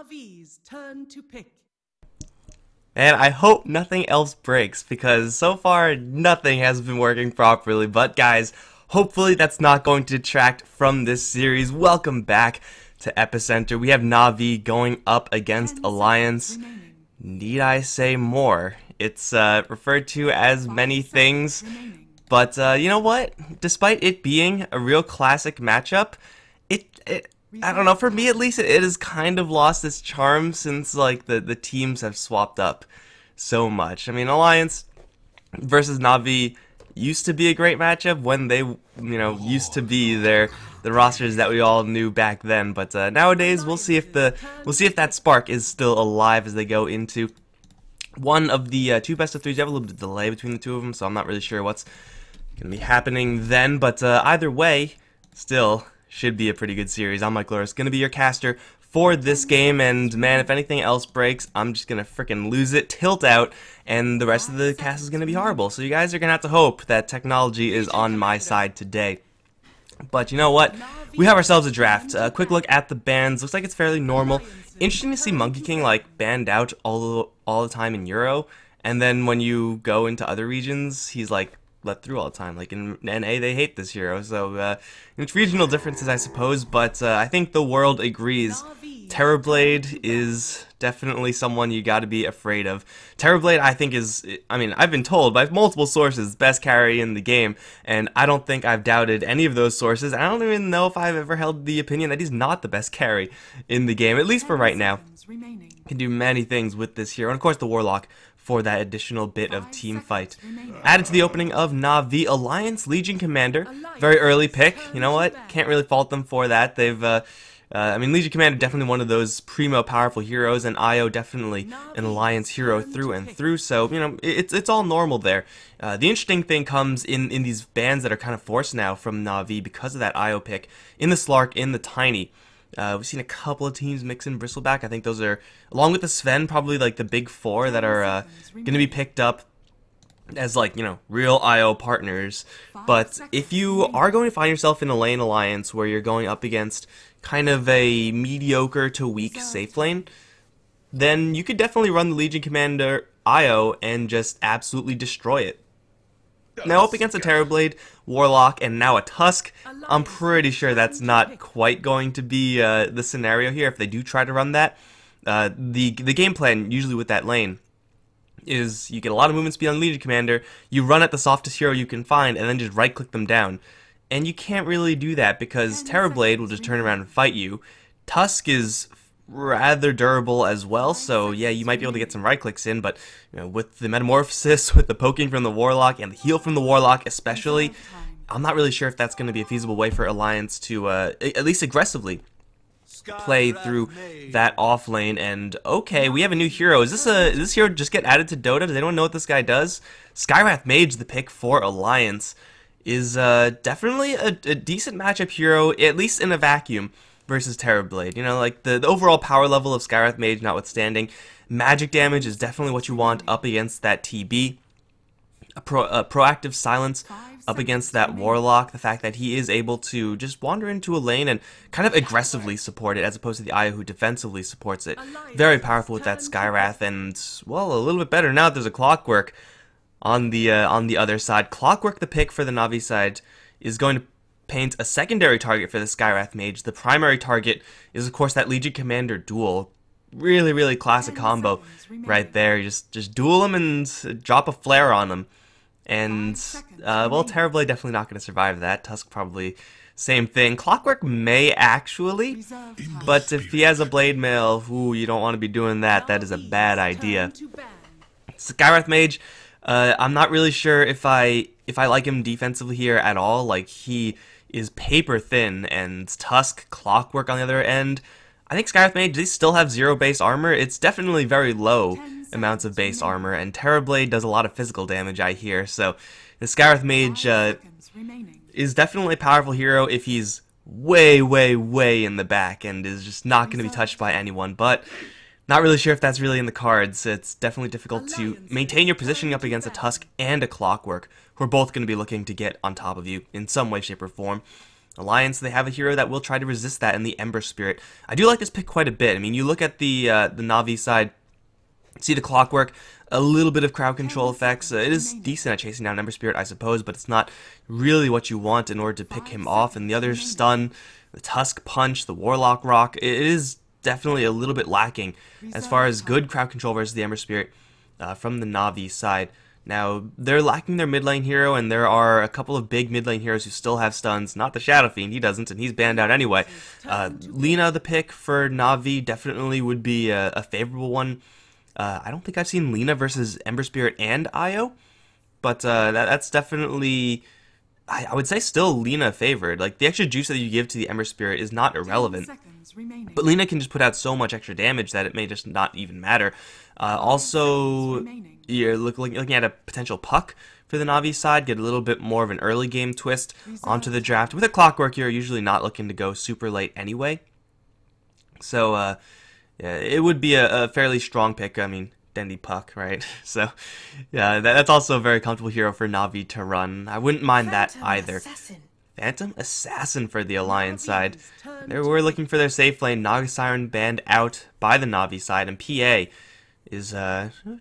Navi's turn to pick. And I hope nothing else breaks, because so far nothing has been working properly. But guys, hopefully that's not going to detract from this series. Welcome back to Epicenter. We have Navi going up against Alliance. Need I say more? It's referred to as many things, but you know what? Despite it being a real classic matchup, I don't know, for me at least, it has kind of lost its charm since like the teams have swapped up so much. I mean, Alliance versus Navi used to be a great matchup when they, used to be the rosters that we all knew back then. But nowadays, we'll see if that spark is still alive as they go into one of the two best of threes. You have a little bit of delay between the two of them, so I'm not really sure what's gonna be happening then. But either way, still should be a pretty good series. I'm Mike Loris, gonna be your caster for this game, and man, if anything else breaks, I'm just gonna frickin' lose it, tilt out, and the rest of the cast is gonna be horrible. So you guys are gonna have to hope that technology is on my side today. But you know what? We have ourselves a draft. A quick look at the bans. Looks like it's fairly normal. Interesting to see Monkey King like banned out all the time in Euro, and then when you go into other regions, he's like let through all the time. Like in NA, they hate this hero. So it's regional differences, I suppose. But I think the world agrees. Terrorblade is definitely someone you got to be afraid of. Terrorblade, I think, I've been told by multiple sources, best carry in the game, and I don't think I've doubted any of those sources. I don't even know if I've ever held the opinion that he's not the best carry in the game, at least for right now. Can do many things with this hero, and of course the Warlock for that additional bit of team fight. Added to the opening of Navi, Alliance Legion Commander, very early pick. You know what? Can't really fault them for that. They've Legion Commander definitely one of those primo powerful heroes, and Io definitely an Alliance hero through and through, so, it's all normal there. The interesting thing comes in these bans that are kind of forced now from Navi because of that Io pick, in the Slark, in the Tiny. We've seen a couple of teams mix in Bristleback. I think those are, along with the Sven, probably like the big four that are going to be picked up as like, real IO partners. But if you are going to find yourself in a lane alliance where you're going up against kind of a mediocre to weak safe lane, then you could definitely run the Legion Commander IO and just absolutely destroy it. Now up against a Terrorblade, Warlock, and now a Tusk, I'm pretty sure that's not quite going to be the scenario here if they do try to run that. The game plan usually with that lane is you get a lot of movement speed on Legion Commander, you run at the softest hero you can find, and then just right-click them down. And you can't really do that because Terrorblade will just turn around and fight you. Tusk is rather durable as well, so yeah, you might be able to get some right clicks in, but with the metamorphosis, with the poking from the Warlock, and the heal from the Warlock especially, I'm not really sure if that's going to be a feasible way for Alliance to at least aggressively play through that off lane. And okay, we have a new hero. Does this hero just get added to Dota? Does anyone know what this guy does? Skywrath Mage, the pick for Alliance, is definitely a decent matchup hero, at least in a vacuum, versus Terrorblade. Like the overall power level of Skywrath Mage notwithstanding, magic damage is definitely what you want up against that TB. A proactive silence up against that Warlock, the fact that he is able to just wander into a lane and kind of aggressively support it as opposed to the Io who defensively supports it. Very powerful with that Skywrath, and, well, a little bit better now that there's a Clockwork on the other side. Clockwork, the pick for the Navi side, is going to paint a secondary target for the Skywrath Mage. The primary target is, of course, that Legion Commander duel. Really, really classic combo right there. Just duel him and drop a flare on him. And, well, Terrorblade definitely not going to survive that. Tusk probably same thing. Clockwork may actually, but if he has a Blade Mail, ooh, you don't want to be doing that. That is a bad idea. Skywrath Mage, I'm not really sure if I like him defensively here at all. Like, he is paper thin, and Tusk, Clockwork on the other end. I think Skywrath Mage, they still have 0 base armor. It's definitely very low amounts of base armor, and Terrorblade does a lot of physical damage, I hear. So the Skywrath Mage is definitely a powerful hero if he's way, way, way in the back and is just not going to be touched by anyone. But not really sure if that's really in the cards. It's definitely difficult to maintain your positioning up against a Tusk and a Clockwork, who are both going to be looking to get on top of you in some way, shape, or form. Alliance, they have a hero that will try to resist that in the Ember Spirit. I do like this pick quite a bit. I mean, you look at the Navi side, see the clockwork, a little bit of crowd control effects. It is decent at chasing down Ember Spirit, I suppose, but it's not really what you want in order to pick him off. And the other stun, the Tusk Punch, the Warlock Rock, it is definitely a little bit lacking as far as good crowd control versus the Ember Spirit from the Navi side. Now, they're lacking their mid lane hero, and there are a couple of big mid lane heroes who still have stuns. Not the Shadow Fiend, he doesn't, and he's banned out anyway. Lina, the pick for Navi, definitely would be a favorable one. I don't think I've seen Lina versus Ember Spirit and Io, but that's definitely, I would say, still Lina favored. Like, the extra juice that you give to the Ember Spirit is not irrelevant, but Lina can just put out so much extra damage that it may just not even matter. Also, you're looking at a potential puck for the Navi side, get a little bit more of an early game twist onto the draft. With a clockwork, you're usually not looking to go super late anyway. So, yeah, it would be a fairly strong pick. I mean, Dendy Puck, right? So, yeah, that's also a very comfortable hero for Navi to run. I wouldn't mind that either. Phantom Assassin for the Alliance side. They were looking for their safe lane. Naga Siren banned out by the Navi side, and PA is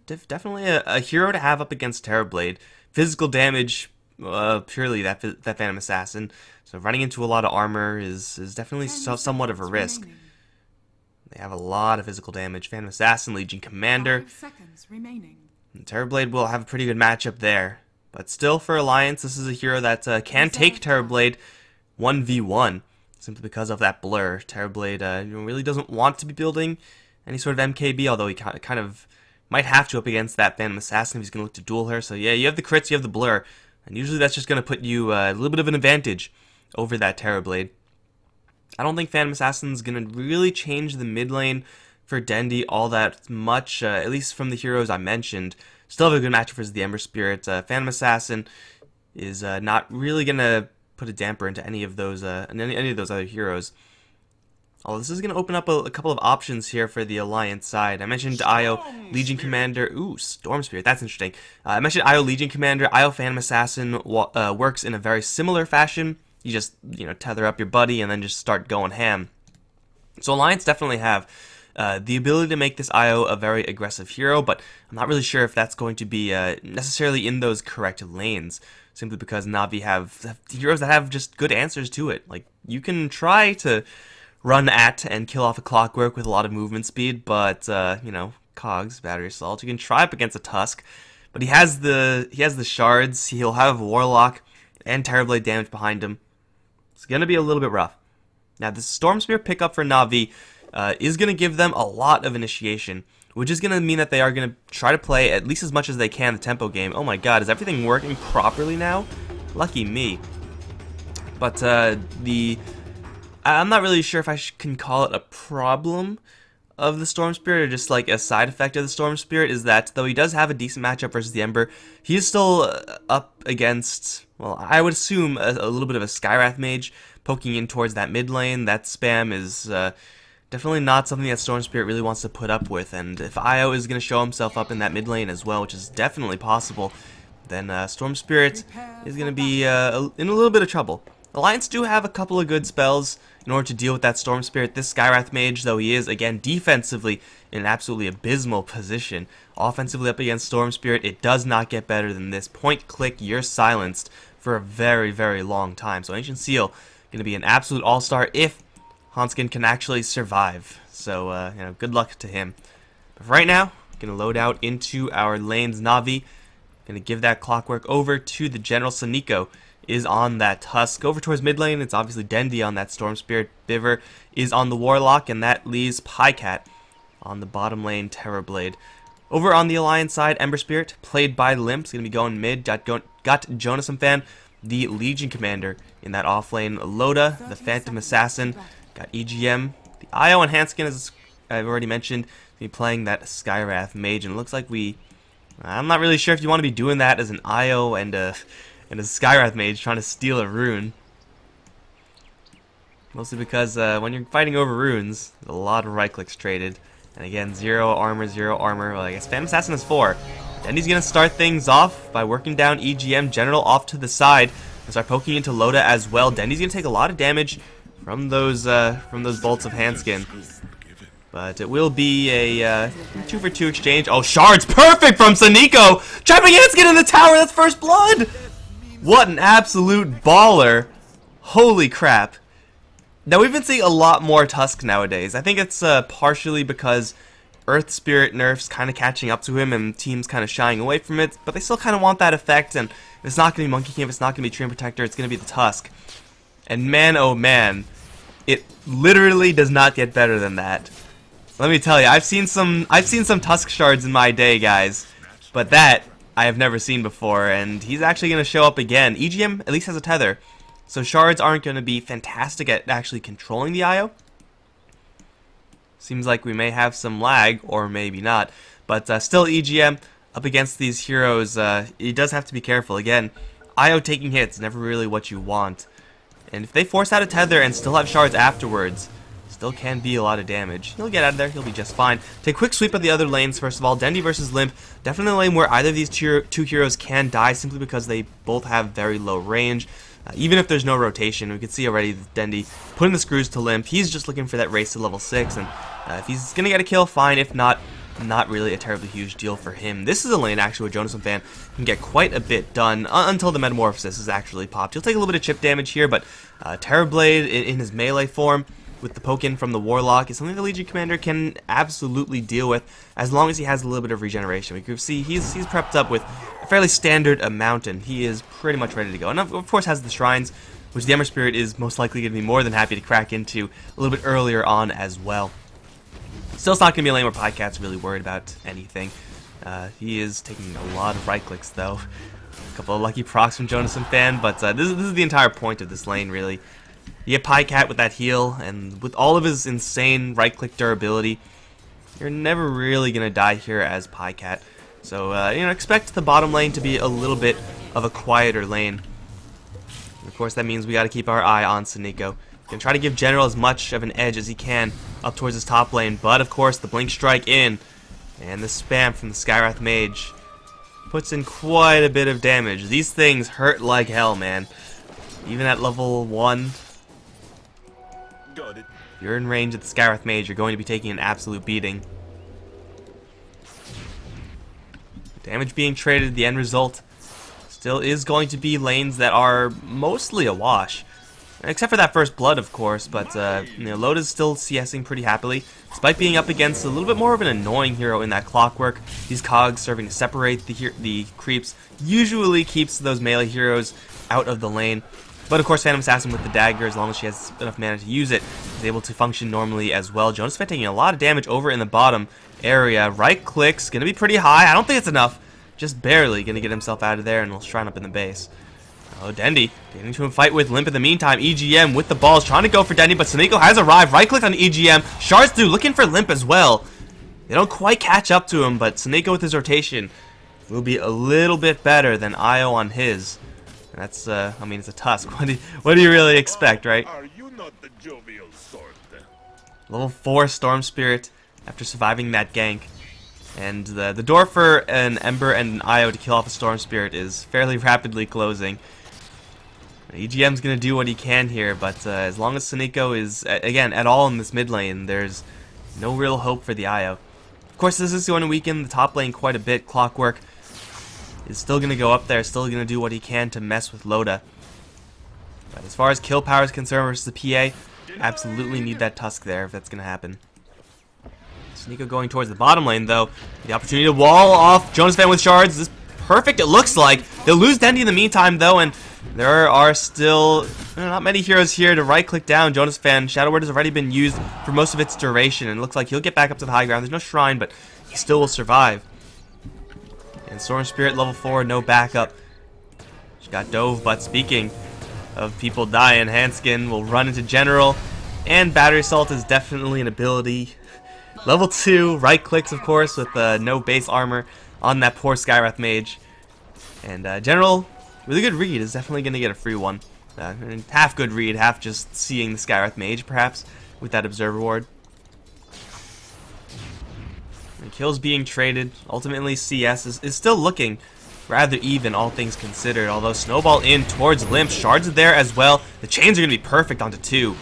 definitely a hero to have up against Terrorblade. Physical damage, purely that Phantom Assassin. So running into a lot of armor is definitely somewhat of a risk. They have a lot of physical damage. Phantom Assassin, Legion Commander. And Terrorblade will have a pretty good matchup there. But still, for Alliance, this is a hero that can take Terrorblade 1v1, simply because of that blur. Terrorblade really doesn't want to be building any sort of MKB, although he kind of might have to up against that Phantom Assassin if he's going to look to duel her. So yeah, you have the crits, you have the blur, and usually that's just going to put you a little bit of an advantage over that Terrorblade. I don't think Phantom Assassin's going to really change the mid lane for Dendy all that much, at least from the heroes I mentioned. Still have a good matchup versus the Ember Spirit. Phantom Assassin is not really going to put a damper into any of those other heroes. Although this is going to open up a couple of options here for the Alliance side. I mentioned Io Legion Commander. Ooh, Storm Spirit. That's interesting. I mentioned Io Legion Commander. Io Phantom Assassin works in a very similar fashion. You just, tether up your buddy and then just start going ham. So Alliance definitely have the ability to make this Io a very aggressive hero, but I'm not really sure if that's going to be necessarily in those correct lanes, simply because Navi have heroes that have just good answers to it. Like, you can try to run at and kill off a clockwork with a lot of movement speed, but, cogs, battery assault, you can try up against a Tusk, but he has the shards, he'll have Warlock and Terrorblade damage behind him. It's going to be a little bit rough. Now, the Storm Spear pickup for Navi is going to give them a lot of initiation, which is going to mean that they are going to try to play at least as much as they can the tempo game. Oh my god, is everything working properly now? Lucky me. But I'm not really sure if I can call it a problem of the Storm Spirit or just like a side effect of the Storm Spirit, is that though he does have a decent matchup versus the Ember, he is still up against, well, I would assume a little bit of a Skywrath Mage poking in towards that mid lane. That spam is definitely not something that Storm Spirit really wants to put up with, and if Io is going to show himself up in that mid lane as well, which is definitely possible, then Storm Spirit is going to be in a little bit of trouble. Alliance do have a couple of good spells in order to deal with that Storm Spirit. This Skywrath Mage, though he is, again, defensively in an absolutely abysmal position. Offensively up against Storm Spirit, it does not get better than this. Point click, you're silenced for a very, very long time. So Ancient Seal going to be an absolute all-star if Hanskin can actually survive. So, good luck to him. But for right now, going to load out into our lanes. Navi going to give that clockwork over to the General. Saniko is on that Tusk. Over towards mid lane, it's obviously Dendy on that Storm Spirit. Biver is on the Warlock, and that leaves Pycat on the bottom lane, Terrorblade. Over on the Alliance side, Ember Spirit, played by Limp, is going to be going mid. Got Jonas Fan, the Legion Commander in that off lane. Loda, the Phantom Assassin. Got EGM. The Io and Hanskin, as I've already mentioned, be playing that Skywrath Mage, and it looks like I'm not really sure if you want to be doing that as an Io and a Skywrath Mage trying to steal a rune. Mostly because when you're fighting over runes, there's a lot of right clicks traded. And again, 0 armor, 0 armor. Well, I guess Phantom Assassin has 4. Dendy's going to start things off by working down EGM General off to the side. Start poking into Loda as well. Dendy's gonna take a lot of damage from those bolts of Handskin. But it will be a 2-for-2 exchange. Oh, shards perfect from Saniko! Trapping Handskin in the tower, that's first blood! What an absolute baller. Holy crap. Now, we've been seeing a lot more Tusk nowadays. I think it's partially because Earth Spirit nerf's kind of catching up to him and teams kind of shying away from it, but they still kind of want that effect, and it's not going to be Monkey King, it's not going to be Treant Protector, it's going to be the Tusk. And man, oh man, it literally does not get better than that. Let me tell you, I've seen some Tusk shards in my day, guys, but that I have never seen before, and he's actually going to show up again. EGM at least has a tether, so shards aren't going to be fantastic at actually controlling the IO. Seems like we may have some lag, or maybe not, but still EGM up against these heroes, he does have to be careful. Again, IO taking hits, never really what you want. And if they force out a tether and still have shards afterwards, still can be a lot of damage. He'll get out of there, he'll be just fine. Take a quick sweep of the other lanes first of all. Dendy versus Limp, definitely a lane where either of these two heroes can die simply because they both have very low range. Even if there's no rotation, we can see already Dendy putting the screws to Limp. He's just looking for that race to level 6, and if he's going to get a kill, fine. If not, not really a terribly huge deal for him. This is a lane actually where Jonas Fan can get quite a bit done until the Metamorphosis is actually popped. He'll take a little bit of chip damage here, but Terrorblade in his melee form with the poke-in from the Warlock is something the Legion Commander can absolutely deal with as long as he has a little bit of regeneration. We can see he's prepped up with a fairly standard amount, and he is pretty much ready to go. And of course has the Shrines, which the Ember Spirit is most likely going to be more than happy to crack into a little bit earlier on as well. Still, it's not going to be a lane where Pycat's really worried about anything. He is taking a lot of right clicks though. A couple of lucky procs from Jonas Fan, but this is the entire point of this lane really. You get Pycat with that heal, and with all of his insane right-click durability, you're never really going to die here as Pycat. So, expect the bottom lane to be a little bit of a quieter lane. And of course, that means we got to keep our eye on Saniko. Gonna try to give General as much of an edge as he can up towards his top lane, but of course, the Blink Strike in, and the spam from the Skywrath Mage puts in quite a bit of damage. These things hurt like hell, man. Even at level 1. If you're in range of the Skywrath Mage, you're going to be taking an absolute beating. Damage being traded, the end result still is going to be lanes that are mostly a wash. Except for that first blood, of course, but Loda's still CSing pretty happily, despite being up against a little bit more of an annoying hero in that Clockwork. These cogs serving to separate the creeps usually keeps those melee heroes out of the lane. But of course, Phantom Assassin with the dagger, as long as she has enough mana to use it, is able to function normally as well. Jonas Fan taking a lot of damage over in the bottom area. Right click's gonna be pretty high. I don't think it's enough. Just barely gonna get himself out of there, and will shrine up in the base. Oh, Dendy getting into a fight with Limp in the meantime. EGM with the balls, trying to go for Dendy, but Saniko has arrived. Right click on EGM. Shards through, looking for Limp as well. They don't quite catch up to him, but Saniko with his rotation will be a little bit better than Io on his. That's, I mean, it's a Tusk. What do you really expect, right? Are you not the jovial sort? Level 4 Storm Spirit after surviving that gank. And the door for an Ember and an Io to kill off a Storm Spirit is fairly rapidly closing. EGM's going to do what he can here, but as long as Saniko is, again, at all in this mid lane, there's no real hope for the Io. Of course, this is going to weaken the top lane quite a bit. Clockwork is still going to go up there, still going to do what he can to mess with Loda. But as far as kill power is concerned versus the PA, absolutely need that Tusk there if that's going to happen. Saniko going towards the bottom lane, though. The opportunity to wall off Jonas Fan with shards is perfect, it looks like. They'll lose Dendy in the meantime, though, and there are still not many heroes here to right-click down Jonas Fan. Shadow Word has already been used for most of its duration, and it looks like he'll get back up to the high ground. There's no shrine, but he still will survive. And Storm Spirit level 4, no backup. She got dove, but speaking of people dying, Handskin will run into General, and Battery Assault is definitely an ability. Level 2, right clicks, of course, with no base armor on that poor Skywrath Mage. And General, really good read, is definitely going to get a free one. Half good read, half just seeing the Skywrath Mage, perhaps, with that Observer Ward. And kills being traded. Ultimately, CS is still looking rather even, all things considered. Although snowball in towards Limp. Shards are there as well. The chains are going to be perfect onto 2.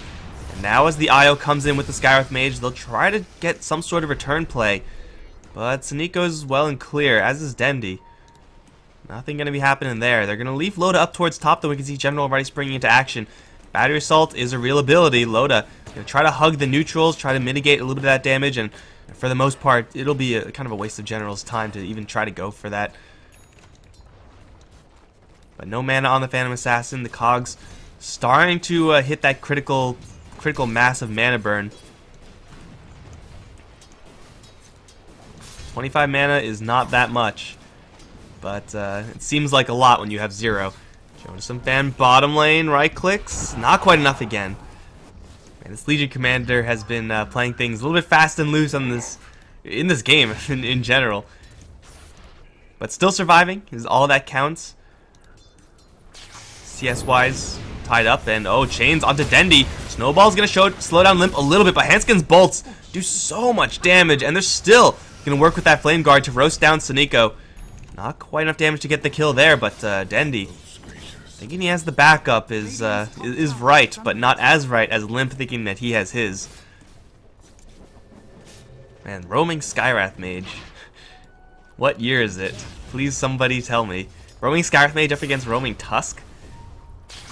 And now as the IO comes in with the Skywrath Mage, they'll try to get some sort of return play. But Suniko's well and clear, as is Dendi. Nothing going to be happening there. They're going to leave Loda up towards top, though we can see General already springing into action. Battery Assault is a real ability. Loda going to try to hug the neutrals, try to mitigate a little bit of that damage, and for the most part, it'll be kind of a waste of General's time to even try to go for that. But no mana on the Phantom Assassin. The cogs starting to hit that critical massive mana burn. 25 mana is not that much, but it seems like a lot when you have 0. Jonas and Fan bottom lane, right clicks, not quite enough again. And this Legion Commander has been playing things a little bit fast and loose on in this game in general. But still surviving is all that counts. CS-wise, tied up, and oh, chains onto Dendi. Snowball's gonna slow down Limp a little bit, but Hanskin's bolts do so much damage, and they're still gonna work with that Flame Guard to roast down Suniko. Not quite enough damage to get the kill there, but Dendi, thinking he has the backup is right, but not as right as Limp thinking that he has his. Man, roaming Skywrath Mage. What year is it? Please somebody tell me. Roaming Skywrath Mage up against roaming Tusk?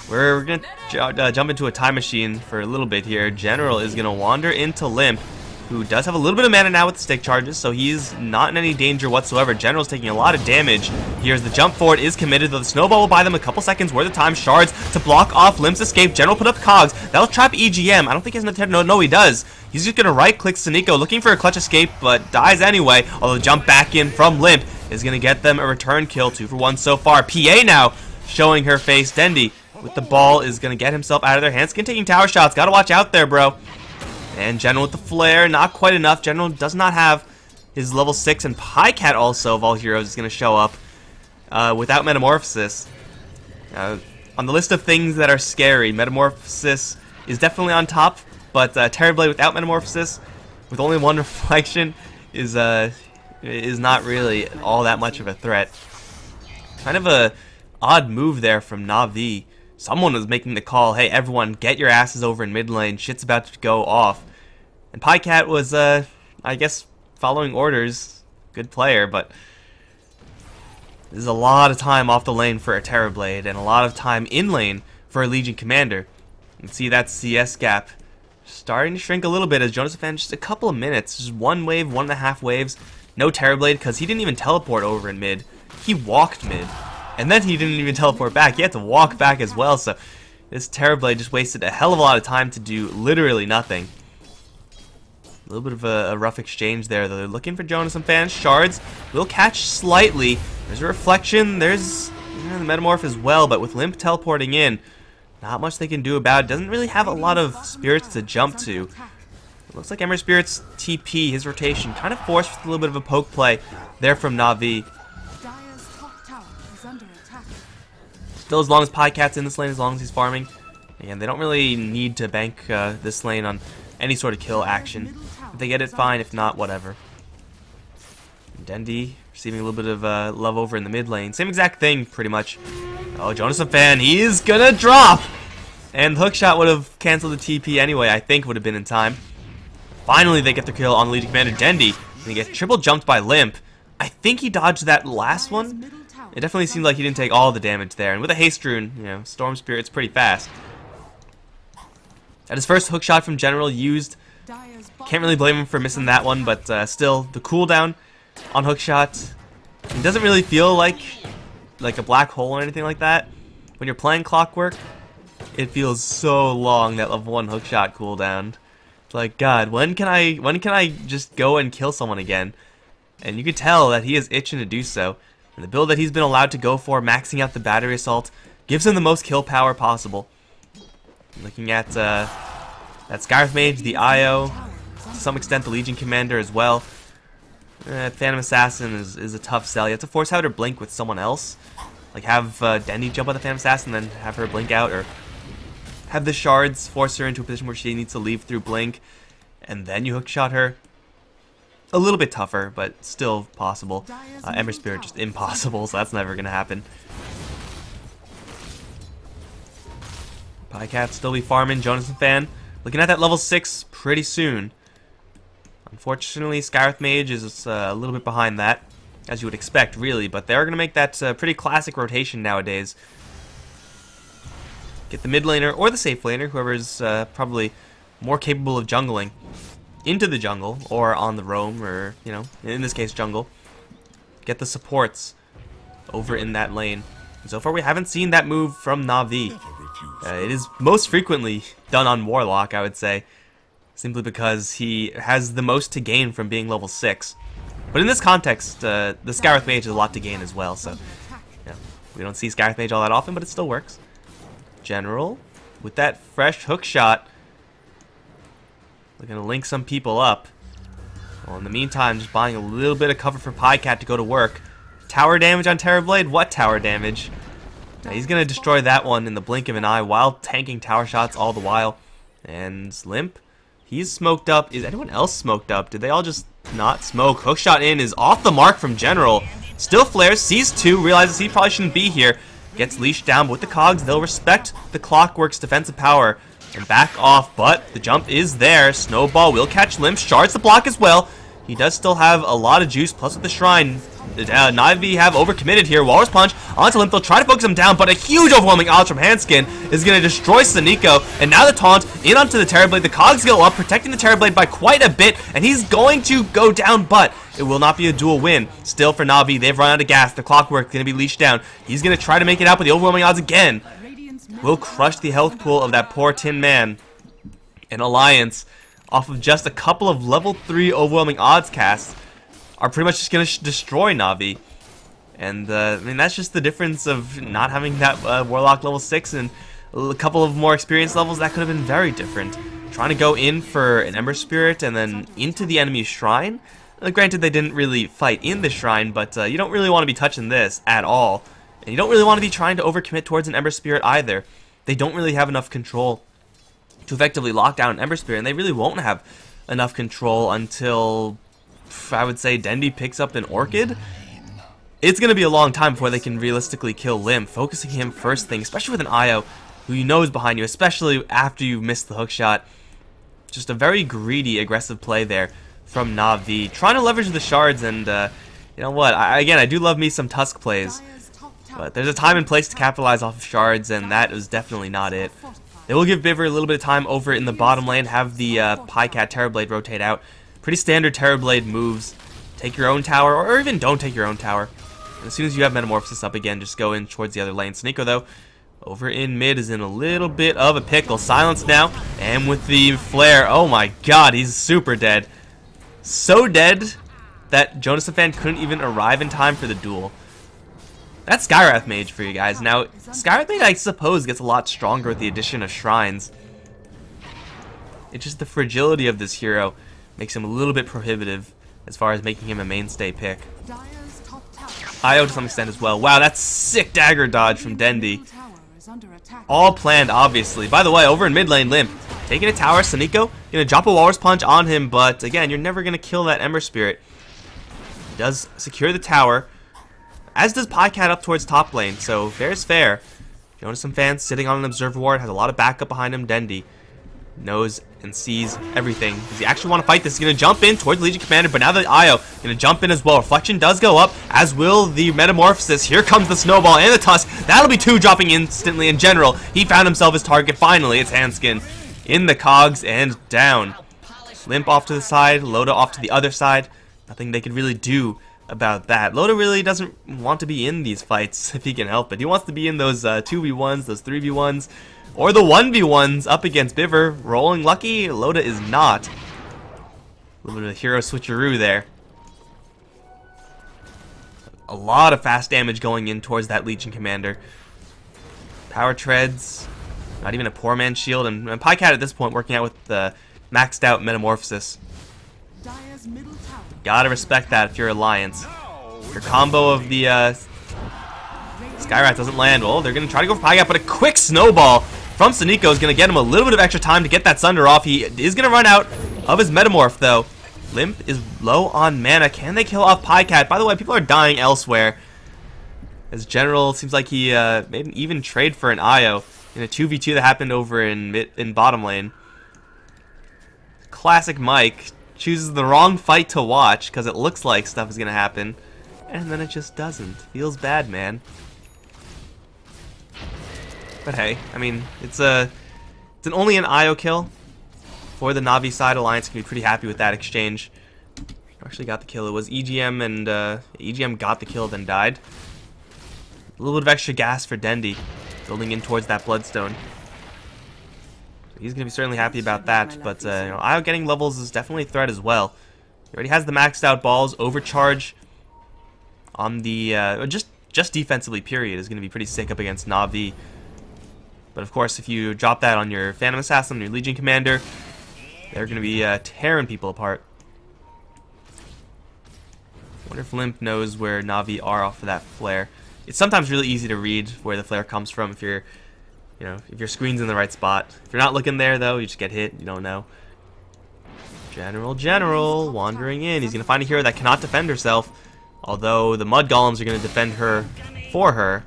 We're going to jump into a time machine for a little bit here. General is going to wander into Limp, who does have a little bit of mana now with the stick charges, so he's not in any danger whatsoever. General's taking a lot of damage. Here's the jump forward is committed, though the snowball will buy them a couple seconds worth of time. Shards to block off Limp's escape. General put up cogs. That'll trap EGM. I don't think he has enough time. No, he does. He's just going to right-click Suniko, looking for a clutch escape, but dies anyway. Although the jump back in from Limp is going to get them a return kill. 2 for 1 so far. PA now showing her face. Dendi with the ball is going to get himself out of their hands. Taking tower shots. Got to watch out there, bro. And General with the flare, not quite enough. General does not have his level 6, and Pycat also, of all heroes, is going to show up without Metamorphosis. On the list of things that are scary, Metamorphosis is definitely on top, but Terrorblade without Metamorphosis, with only 1 reflection, is not really all that much of a threat. Kind of a odd move there from Navi. Someone was making the call, hey everyone, get your asses over in mid lane, shit's about to go off. And Pycat was, I guess, following orders. Good player, but there's a lot of time off the lane for a Terrorblade, and a lot of time in lane for a Legion Commander. You can see that CS gap starting to shrink a little bit as Jonas Fan just a couple of minutes, just 1 wave, 1.5 waves. No Terrorblade, because he didn't even teleport over in mid. He walked mid. And then he didn't even teleport back. He had to walk back as well, so this Terrorblade just wasted a hell of a lot of time to do literally nothing. A little bit of a rough exchange there, though. They're looking for Jonas and Fan. Shards will catch slightly. There's a reflection. There's the Metamorph as well, but with Limp teleporting in, not much they can do about it. Doesn't really have a lot of spirits to jump to. It looks like Ember Spirit's TP, his rotation, kind of forced with a little bit of a poke play there from Navi. Still, as long as Pycat's in this lane, as long as he's farming, and they don't really need to bank this lane on any sort of kill action. If they get it, fine. If not, whatever. And Dendi receiving a little bit of love over in the mid lane. Same exact thing, pretty much. Oh, Jonas and Fan, he's gonna drop! And the hookshot would have canceled the TP anyway, I think would have been in time. Finally, they get their kill on the Legion Commander, Dendi. And he gets triple jumped by Limp. I think he dodged that last one. It definitely seemed like he didn't take all the damage there. And with a haste rune, you know, Storm Spirit's pretty fast. At his first hookshot from General used, can't really blame him for missing that one, but still, the cooldown on hookshot, it doesn't really feel like a black hole or anything like that. When you're playing Clockwork, it feels so long, that level 1 hookshot cooldown. It's like, God, when can I just go and kill someone again? And you could tell that he is itching to do so. And the build that he's been allowed to go for, maxing out the battery assault, gives him the most kill power possible. Looking at that Skywrath Mage, the IO, to some extent the Legion Commander as well. Phantom Assassin is a tough sell. You have to force out her blink with someone else. Like have Dendi jump on the Phantom Assassin and then have her blink out, or have the shards force her into a position where she needs to leave through blink, and then you hookshot her. a little bit tougher, but still possible. Ember Spirit just impossible, so that's never going to happen. Pycat still be farming. Jonas and Fan looking at that level 6 pretty soon. Unfortunately, Skywrath Mage is a little bit behind that, as you would expect, really, but they're going to make that pretty classic rotation nowadays. Get the mid laner or the safe laner, whoever's probably more capable of jungling, into the jungle or on the roam, or, you know, in this case, jungle. Get the supports over in that lane. And so far, we haven't seen that move from Navi. It is most frequently done on Warlock, I would say, simply because he has the most to gain from being level 6. But in this context, the Skywrath Mage has a lot to gain as well, so yeah, we don't see Skywrath Mage all that often, but it still works. General, with that fresh hook shot, we're going to link some people up. Well, in the meantime, just buying a little bit of cover for Pycat to go to work. Tower damage on Terrorblade? What tower damage? Now, he's going to destroy that one in the blink of an eye while tanking tower shots all the while. And Limp, he's smoked up. Is anyone else smoked up? Did they all just not smoke? Hookshot in is off the mark from General. Still flares, sees 2, realizes he probably shouldn't be here. Gets leashed down, but with the cogs, they'll respect the Clockwork's defensive power and back off, but the jump is there. Snowball will catch Limp, shards the block as well. He does still have a lot of juice, plus with the Shrine. Navi have overcommitted here. Walrus Punch onto Limp. They'll try to focus him down, but a huge overwhelming odds from Handskin is going to destroy Saniko. And now the taunt in onto the Terrorblade. The cogs go up, protecting the Terrorblade by quite a bit, and he's going to go down, but it will not be a dual win. Still for Navi, they've run out of gas. The Clockwork going to be leashed down. He's going to try to make it out, but the overwhelming odds again will crush the health pool of that poor Tin Man. And Alliance, off of just a couple of level 3 overwhelming odds casts, are pretty much just going to destroy Navi. And, I mean, that's just the difference of not having that Warlock level 6 and a couple of more experience levels. That could have been very different. Trying to go in for an Ember Spirit and then into the enemy Shrine. Granted, they didn't really fight in the Shrine, but you don't really want to be touching this at all. And you don't really want to be trying to overcommit towards an Ember Spirit either. They don't really have enough control to effectively lock down an Ember Spirit, and they really won't have enough control until, I would say, Dendi picks up an Orchid. It's going to be a long time before they can realistically kill Limp, focusing him first thing, especially with an Io who you know is behind you, especially after you've missed the hook shot. Just a very greedy, aggressive play there from Navi, trying to leverage the shards, and you know what, again, I do love me some Tusk plays, but there's a time and place to capitalize off of shards, and that is definitely not it. They will give Biver a little bit of time over in the bottom lane, have the Pycat Terrorblade rotate out. Pretty standard Terrorblade moves. Take your own tower, or even don't take your own tower. And as soon as you have Metamorphosis up again, just go in towards the other lane. Saniko, though, over in mid is in a little bit of a pickle. Silence now, and with the flare, oh my god, he's super dead. So dead that Jonas and Fan couldn't even arrive in time for the duel. That's Skywrath Mage for you guys. Now, Skywrath Mage, I suppose, gets a lot stronger with the addition of Shrines. It's just the fragility of this hero makes him a little bit prohibitive as far as making him a mainstay pick. Io to some extent as well. Wow, that's sick dagger dodge from Dendi. All planned, obviously. By the way, over in mid lane, Limp taking a tower. Saniko gonna drop a Walrus Punch on him, but again, you're never gonna kill that Ember Spirit. He does secure the tower, as does Pycat up towards top lane, so fair is fair. Jonas and Fan sitting on an Observer Ward, has a lot of backup behind him. Dendi knows and sees everything. Does he actually want to fight this? He's going to jump in towards the Legion Commander, but now the Io going to jump in as well. Reflection does go up, as will the Metamorphosis. Here comes the Snowball and the Tusk. That'll be 2 dropping instantly in general. He found himself his target finally. It's Handskin in the cogs and down. Limp off to the side, Loda off to the other side. Nothing they could really do about that. Loda really doesn't want to be in these fights if he can help it. He wants to be in those 2v1s, those 3v1s, or the 1v1s up against Biver. Rolling lucky, Loda is not. A little bit of hero switcheroo there. A lot of fast damage going in towards that Legion Commander. Power treads, not even a poor man's shield, and Pycat at this point working out with the maxed out Metamorphosis. Gotta respect that if you're Alliance. Your combo of the Skywrath doesn't land. Well, they're gonna try to go for Pycat, but a quick snowball from Saniko is going to get him a little bit of extra time to get that Sunder off. He is going to run out of his Metamorph, though. Limp is low on mana. Can they kill off PyCat? By the way, people are dying elsewhere. As General seems like he made an even trade for an IO in a 2v2 that happened over in bottom lane. Classic Mike chooses the wrong fight to watch because it looks like stuff is going to happen. And then it just doesn't. Feels bad, man. But hey, I mean, it's only an IO kill. For the Navi side, Alliance can be pretty happy with that exchange. Actually got the kill. It was EGM, and EGM got the kill, then died. A little bit of extra gas for Dendi, building in towards that Bloodstone. So he's going to be certainly happy about that, but you know, IO getting levels is definitely a threat as well. He already has the maxed out balls. Overcharge on the just defensively, period, is going to be pretty sick up against Navi. But of course, if you drop that on your Phantom Assassin, your Legion Commander, they're going to be tearing people apart. Wonder if Limp knows where Navi are off of that flare. It's sometimes really easy to read where the flare comes from if you're, if your screen's in the right spot. If you're not looking there, though, you just get hit. You don't know. General, wandering in. He's going to find a hero that cannot defend herself. Although the Mud Golems are going to defend her for her.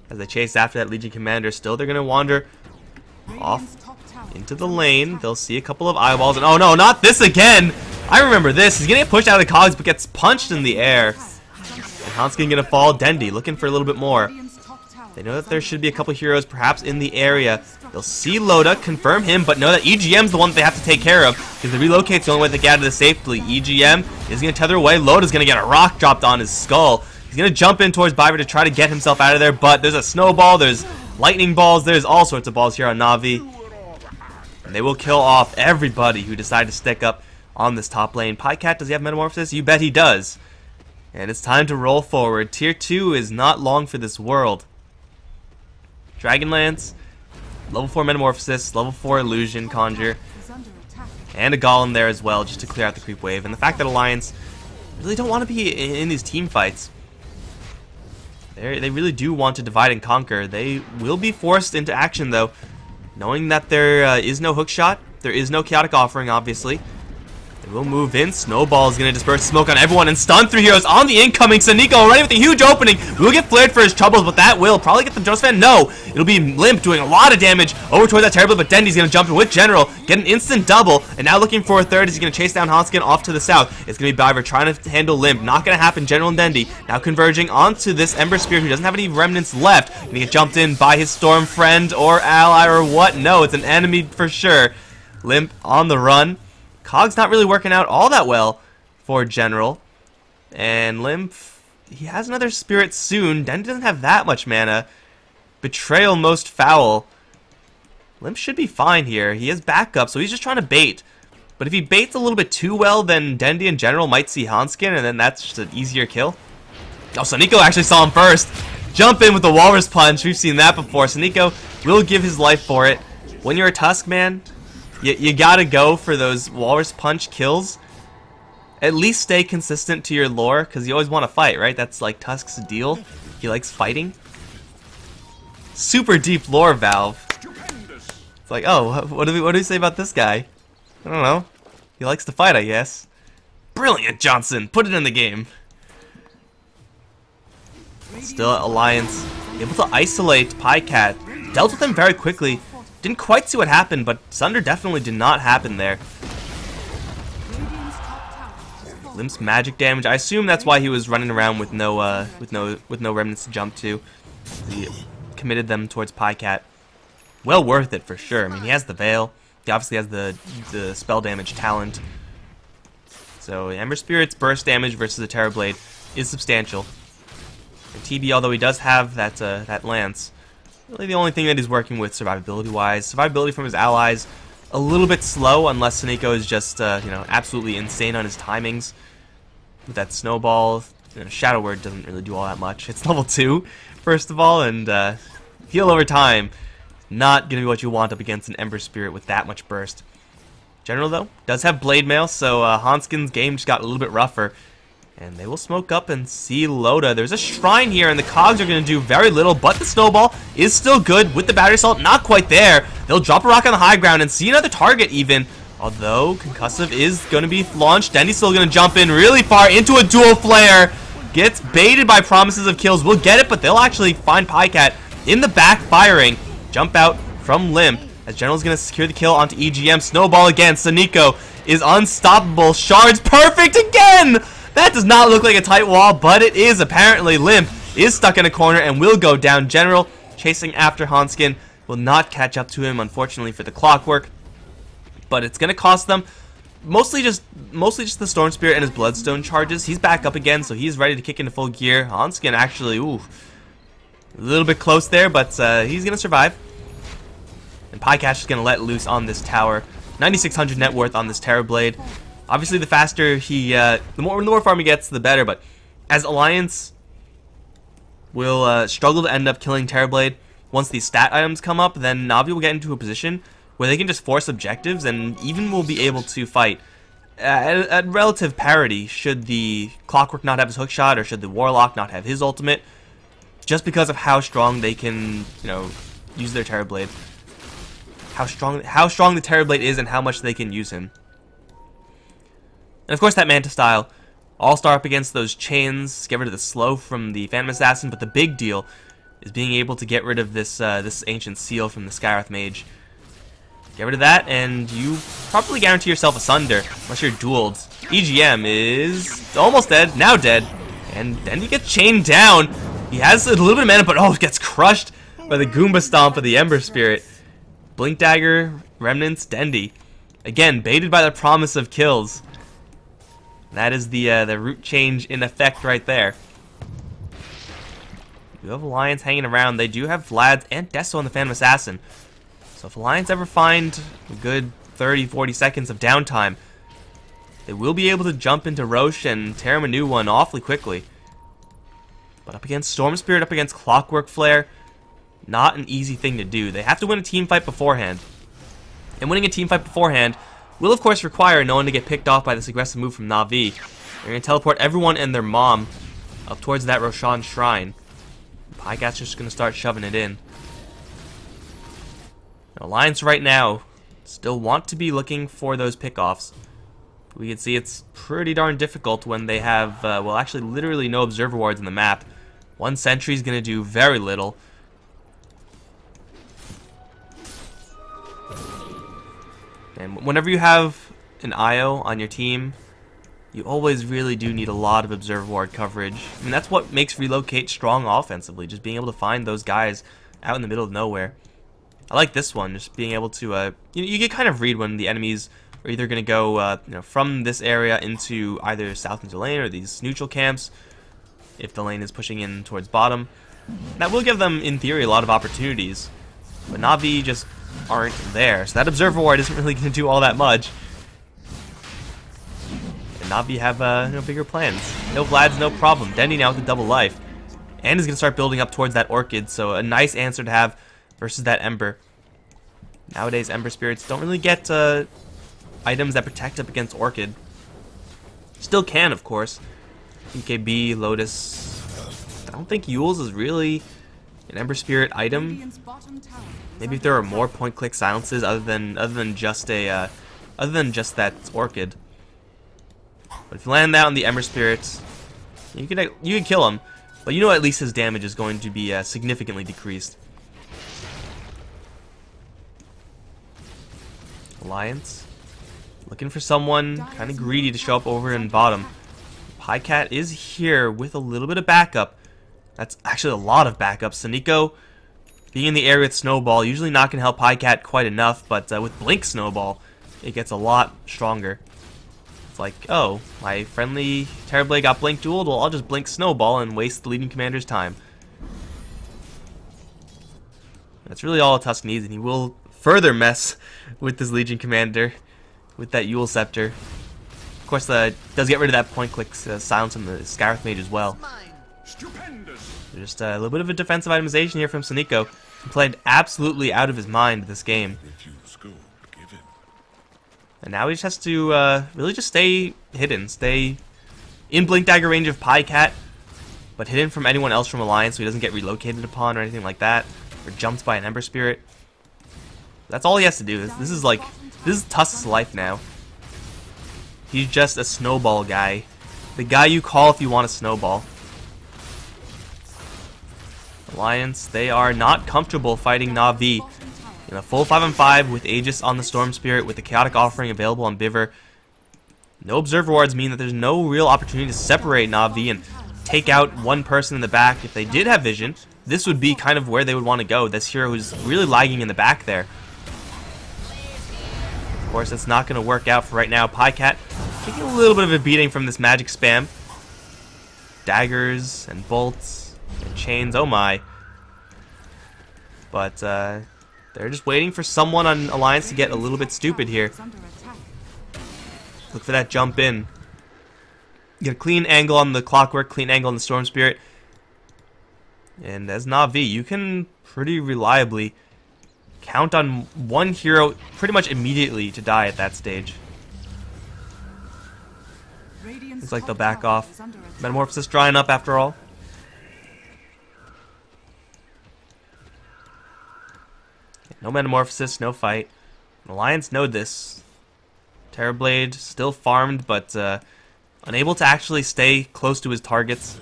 As they chase after that Legion Commander, still they're going to wander off into the lane. They'll see a couple of eyeballs, and oh no, not this again! I remember this. He's gonna get pushed out of the cogs, but gets punched in the air. And Hanskin gonna fall. Dendi looking for a little bit more. They know that there should be a couple heroes perhaps in the area. They'll see Loda, confirm him, but know that EGM's the one that they have to take care of, because the relocate's the only way they get out of this safely. EGM is gonna tether away. Loda's gonna get a rock dropped on his skull. He's gonna jump in towards Biver to try to get himself out of there, but there's a snowball, there's lightning balls, there's all sorts of balls here on Navi. And they will kill off everybody who decided to stick up on this top lane. PyCat, does he have Metamorphosis? You bet he does. And it's time to roll forward. Tier 2 is not long for this world. Dragonlance, level 4 Metamorphosis, level 4 Illusion, Conjure, and a Golem there as well, just to clear out the creep wave. And the fact that Alliance really don't want to be in these team fights. They really do want to divide and conquer. They will be forced into action, though, knowing that there is no hookshot. There is no chaotic offering, obviously. They will move in. Snowball is going to disperse smoke on everyone and stun 3 heroes on the incoming. Saniko already with a huge opening. Will get flared for his troubles, but that will probably get the Joseph. No, it'll be Limp doing a lot of damage over towards that terribly, but Dendi's going to jump in with General, get an instant double, and now looking for a third as he's going to chase down Hanskin off to the south. It's going to be Biver trying to handle Limp. Not going to happen. General and Dendi now converging onto this Ember Spear, who doesn't have any remnants left. Going to get jumped in by his Storm friend or ally or what? No, it's an enemy for sure. Limp on the run. Cog's not really working out all that well for General. And Limp, he has another Spirit soon. Dendi doesn't have that much mana. Betrayal most foul. Limp should be fine here. He has backup, so he's just trying to bait. But if he baits a little bit too well, then Dendi and General might see Hanskin, and then that's just an easier kill. Oh, Saniko actually saw him first. Jump in with the Walrus Punch. We've seen that before. Saniko will give his life for it. When you're a Tusk, man, you gotta go for those Walrus Punch kills. At least stay consistent to your lore, because you always want to fight, right? That's like Tusk's deal. He likes fighting. Super deep lore, Valve. It's like, oh, what do we say about this guy? I don't know. He likes to fight, I guess. Brilliant, Johnson! Put it in the game. Still Alliance able to isolate PyCat. Dealt with him very quickly. Didn't quite see what happened, but Sunder definitely did not happen there. Limp's magic damage. I assume that's why he was running around with no remnants to jump to. He committed them towards PyCat. Well worth it for sure. I mean, he has the Veil. He obviously has the spell damage talent. So Ember Spirit's burst damage versus the Terrorblade is substantial. And TB, although he does have that lance, really the only thing that he's working with survivability-wise. Survivability from his allies, a little bit slow unless Saniko is just absolutely insane on his timings. With that snowball, Shadow Word doesn't really do all that much. It's level 2, first of all, and heal over time. Not gonna be what you want up against an Ember Spirit with that much burst. General, though, does have Blade Mail, so Hanskin's game just got a little bit rougher. And they will smoke up and see Loda. There's a shrine here, and the cogs are going to do very little, but the snowball is still good with the battery assault. Not quite there. They'll drop a rock on the high ground and see another target even Although, Concussive is going to be launched. Dendy's still going to jump in really far into a dual flare. Gets baited by promises of kills. Will get it, but they'll actually find Pycat in the back firing. Jump out from Limp. As General's going to secure the kill onto EGM. Snowball again. Saniko is unstoppable. Shards perfect again! That does not look like a tight wall, but it is apparently. Limp is stuck in a corner and will go down. General chasing after Hanskin will not catch up to him, unfortunately, for the clockwork. But it's going to cost them mostly just the Storm Spirit and his Bloodstone charges. He's back up again, so he's ready to kick into full gear. Hanskin actually, a little bit close there, but he's going to survive. And Pycat's just going to let loose on this tower. 9,600 net worth on this Terrorblade. Obviously, the faster he, the more farm he gets, the better. But as Alliance will struggle to end up killing Terrorblade, once these stat items come up, then Navi will get into a position where they can just force objectives and even will be able to fight at relative parity should the Clockwork not have his hookshot or should the Warlock not have his ultimate, just because of how strong they can, use their Terrorblade. How strong the Terrorblade is and how much they can use him. And of course that Manta style, All-Star up against those chains, get rid of the slow from the Phantom Assassin, but the big deal is being able to get rid of this this Ancient Seal from the Skywrath Mage. Get rid of that, and you probably guarantee yourself a Sunder, unless you're dueled. EGM is almost dead, now dead, and then he gets chained down. He has a little bit of mana, but gets crushed by the Goomba Stomp of the Ember Spirit. Blink Dagger, Remnants, Dendy. Again, baited by the promise of kills. That is the route change in effect right there. You have Alliance hanging around. They do have Vlad and Deso on the Phantom Assassin. So if Alliance ever find a good 30-40 seconds of downtime, they will be able to jump into Roche and tear him a new one awfully quickly. But up against Storm Spirit, up against Clockwork Flare, not an easy thing to do. They have to win a team fight beforehand. And winning a team fight beforehand will of course require no one to get picked off by this aggressive move from Navi. They're going to teleport everyone and their mom up towards that Roshan Shrine. Pycat's just going to start shoving it in. Alliance right now still want to be looking for those pickoffs. We can see it's pretty darn difficult when they have, well, actually literally no observer wards in the map. One sentry is going to do very little. And whenever you have an IO on your team, you always really do need a lot of observer ward coverage. I mean, that's what makes Relocate strong offensively, just being able to find those guys out in the middle of nowhere. I like this one, just being able to, you can kind of read when the enemies are either going to go, from this area into either south into lane or these neutral camps, if the lane is pushing in towards bottom. That will give them, in theory, a lot of opportunities, but Navi just aren't there, so that observer ward isn't really going to do all that much. And Navi have, bigger plans. No Vlad's no problem. Dendy now with the double life, and is going to start building up towards that Orchid, so a nice answer to have versus that Ember. Nowadays, Ember Spirits don't really get items that protect up against Orchid. Still can, of course. BKB, Lotus. I don't think Yule's is really an Ember Spirit item. Maybe if there are more point-click silences other than just that Orchid. But if you land that on the Ember Spirit, you can kill him, but at least his damage is going to be significantly decreased. Alliance looking for someone kind of greedy to show up over in bottom. Pycat is here with a little bit of backup. That's actually a lot of backup. Saniko being in the area with Snowball usually not going to help Pycat quite enough, but with Blink Snowball, it gets a lot stronger. It's like, oh, my friendly Terrorblade got Blink dueled, well, I'll just Blink Snowball and waste the leading commander's time. That's really all Tusk needs, and he will further mess with this Legion Commander with that Yule Scepter. Of course, does get rid of that point-click silence on the Skywrath Mage as well. Just a little bit of a defensive itemization here from Saniko. He played absolutely out of his mind this game. And now he just has to really just stay hidden. Stay in Blink Dagger range of Pycat, but hidden from anyone else from Alliance so he doesn't get relocated upon or anything like that, or jumped by an Ember Spirit. That's all he has to do. This is like This is Tusk's life now. He's just a snowball guy. The guy you call if you want a snowball. Alliance, they are not comfortable fighting Navi in a full 5-on-5 with Aegis on the Storm Spirit, with the Chaotic Offering available on Biver. No Observer Wards mean that there's no real opportunity to separate Navi and take out one person in the back. If they did have vision, this would be kind of where they would want to go. This hero who's really lagging in the back there. Of course, that's not going to work out for right now. Pycat taking a little bit of a beating from this magic spam. Daggers and bolts and chains, oh my. But they're just waiting for someone on Alliance to get a little bit stupid here. Look for that jump in. Get a clean angle on the Clockwork, clean angle on the Storm Spirit. And as Navi, you can pretty reliably count on one hero pretty much immediately to die at that stage. Looks like they'll back off. Metamorphosis drying up after all. No Metamorphosis, no fight. Alliance know this. Terrorblade still farmed, but unable to actually stay close to his targets.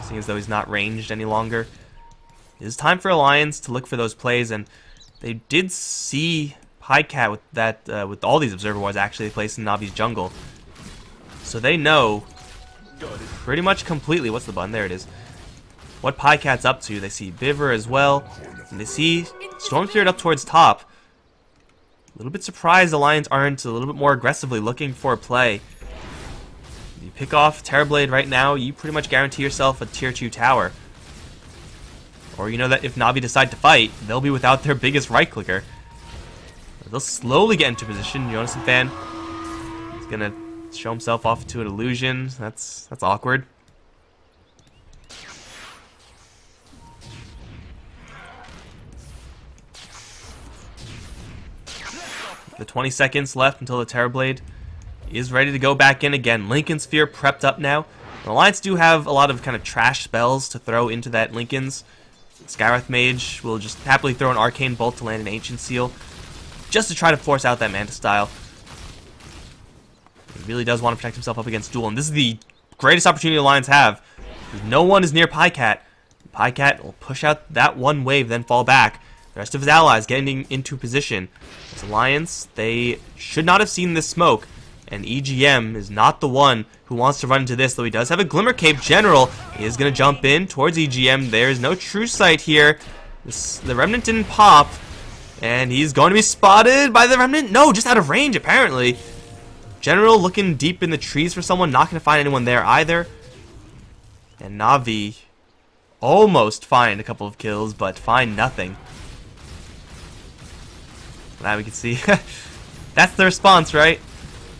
Seeing as though he's not ranged any longer. It is time for Alliance to look for those plays, and they did see Pycat with that with all these Observer Wards actually placed in Navi's jungle. So they know pretty much completely what's the button? There it is. What Pycat's up to. They see Biver as well, and they see Storm Spirit up towards top. A little bit surprised Alliance aren't a little bit more aggressively looking for a play. You pick off Terrorblade right now, you pretty much guarantee yourself a tier 2 tower. Or you know that if Navi decide to fight, they'll be without their biggest right clicker. They'll slowly get into position. Jonas and Fan is gonna show himself off to an illusion. That's awkward. The 20 seconds left until the Terrorblade is ready to go back in again. Lincoln Sphere prepped up now. The Alliance do have a lot of kind of trash spells to throw into that Lincoln's. Skywrath Mage will just happily throw an Arcane Bolt to land an Ancient Seal, just to try to force out that Manta Style. He really does want to protect himself up against Duel, and this is the greatest opportunity the Alliance have. No one is near Pycat. Pycat will push out that one wave, then fall back. The rest of his allies getting into position. This Alliance, they should not have seen this smoke, and EGM is not the one who wants to run into this, though he does have a Glimmer Cape. General is going to jump in towards EGM. There's no true sight here. The Remnant didn't pop, and he's going to be spotted by the Remnant. No, just out of range, apparently. General looking deep in the trees for someone, not going to find anyone there either. And Navi almost find a couple of kills, but find nothing. Now we can see. That's the response, right?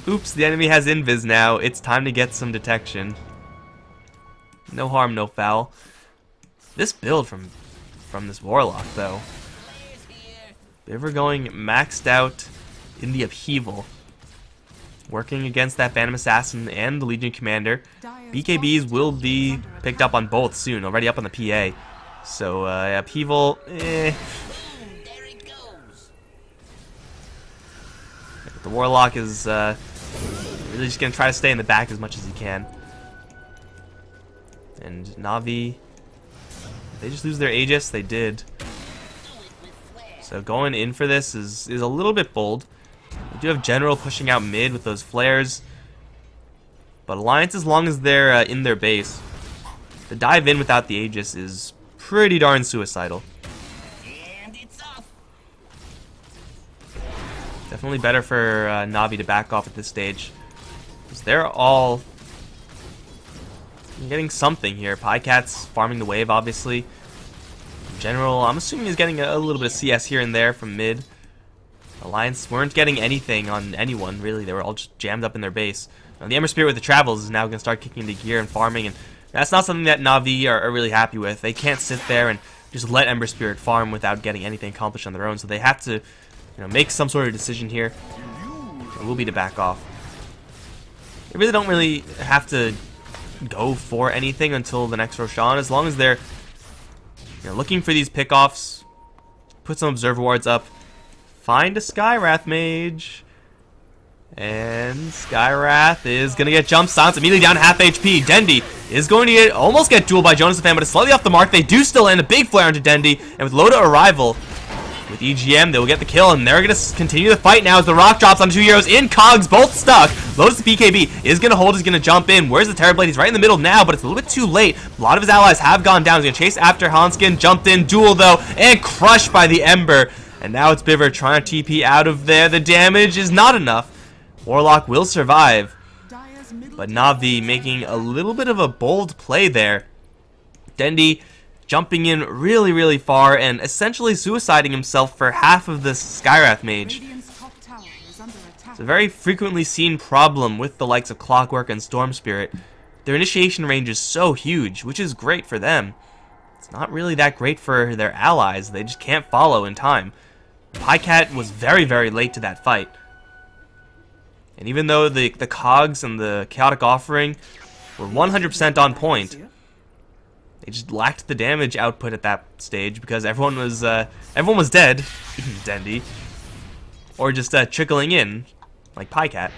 Oops, the enemy has invis now. It's time to get some detection. No harm, no foul. This build from this Warlock, though. Biver going maxed out in the Upheaval. Working against that Phantom Assassin and the Legion Commander. BKBs will be picked up on both soon, already up on the PA. So, Upheaval, The Warlock is really just going to try to stay in the back as much as he can. And Navi, they just lose their Aegis? They did. So going in for this is a little bit bold. We do have General pushing out mid with those flares. But Alliance, as long as they're in their base, the dive in without the Aegis is pretty darn suicidal. Definitely better for Navi to back off at this stage, because they're all getting something here. Pycat's farming the wave, obviously. In general, I'm assuming he's getting a little bit of CS here and there from mid. Alliance weren't getting anything on anyone, really. They were all just jammed up in their base. Now, the Ember Spirit with the Travels is now going to start kicking into gear and farming, and that's not something that Navi are really happy with. They can't sit there and just let Ember Spirit farm without getting anything accomplished on their own, so they have to make some sort of decision here. It will be to back off. They really don't really have to go for anything until the next Roshan, as long as they're looking for these pickoffs, put some Observer Wards up, find a Skywrath mage. And Skywrath is going to get jump silence immediately down to half HP. Dendi is going to almost get dueled by Jonas the Fan, but it's slightly off the mark. They do still land a big flare onto Dendi, and with Loda arrival, with EGM, they will get the kill, and they're going to continue the fight now as the rock drops on 2 heroes in cogs, both stuck. Lotus the BKB is going to hold, is going to jump in. Where's the Terrorblade? He's right in the middle now, but it's a little bit too late. A lot of his allies have gone down. He's going to chase after Hanskin, jumped in, duel though, and crushed by the Ember. And now it's Biver trying to TP out of there. The damage is not enough. Warlock will survive, but Navi making a little bit of a bold play there. Dendi jumping in really, really far and essentially suiciding himself for half of this Skywrath mage. It's a very frequently seen problem with the likes of Clockwork and Storm Spirit. Their initiation range is so huge, which is great for them. It's not really that great for their allies. They just can't follow in time. Pycat was very, very late to that fight. And even though the cogs and the chaotic offering were 100% on point, they just lacked the damage output at that stage because everyone was dead, Dendi, or just trickling in like Pycat.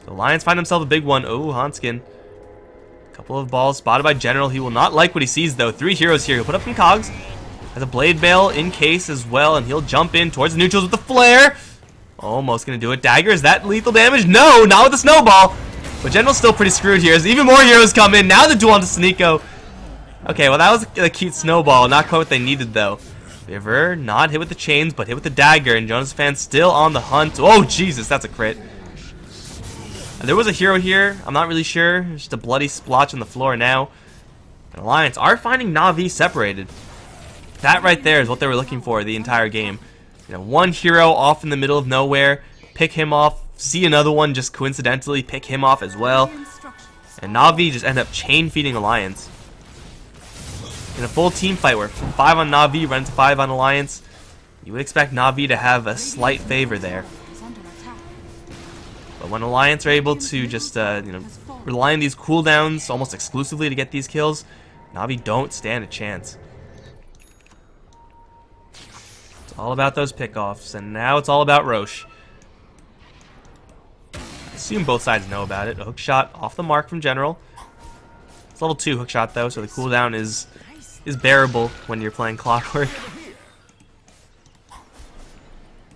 The Lions find themselves a big one. Oh, Hanskin. Couple of balls spotted by General. He will not like what he sees though. 3 heroes here. He'll put up some cogs. Has a blade mail in case as well, and he'll jump in towards the neutrals with the flare. Almost gonna do it. Dagger, is that lethal damage? No, not with the snowball. But General's still pretty screwed here as even more heroes come in. Now the duel onto Sneeko. Okay, well that was a cute snowball. Not quite what they needed though. Biver not hit with the chains, but hit with the dagger, and Jonas Fan still on the hunt. Oh Jesus, that's a crit. There was a hero here. I'm not really sure. Just a bloody splotch on the floor now. And Alliance are finding Navi separated. That right there is what they were looking for the entire game. You know, one hero off in the middle of nowhere, pick him off, see another one just coincidentally pick him off as well, and Navi just end up chain feeding Alliance. In a full team fight where 5 on Navi runs 5 on Alliance, you would expect Navi to have a slight favor there. But when Alliance are able to just rely on these cooldowns almost exclusively to get these kills, Navi don't stand a chance. All about those pickoffs, and now it's all about Roche. I assume both sides know about it. A hook shot off the mark from General. It's level 2 hook shot though, so the cooldown is bearable when you're playing Clockwork.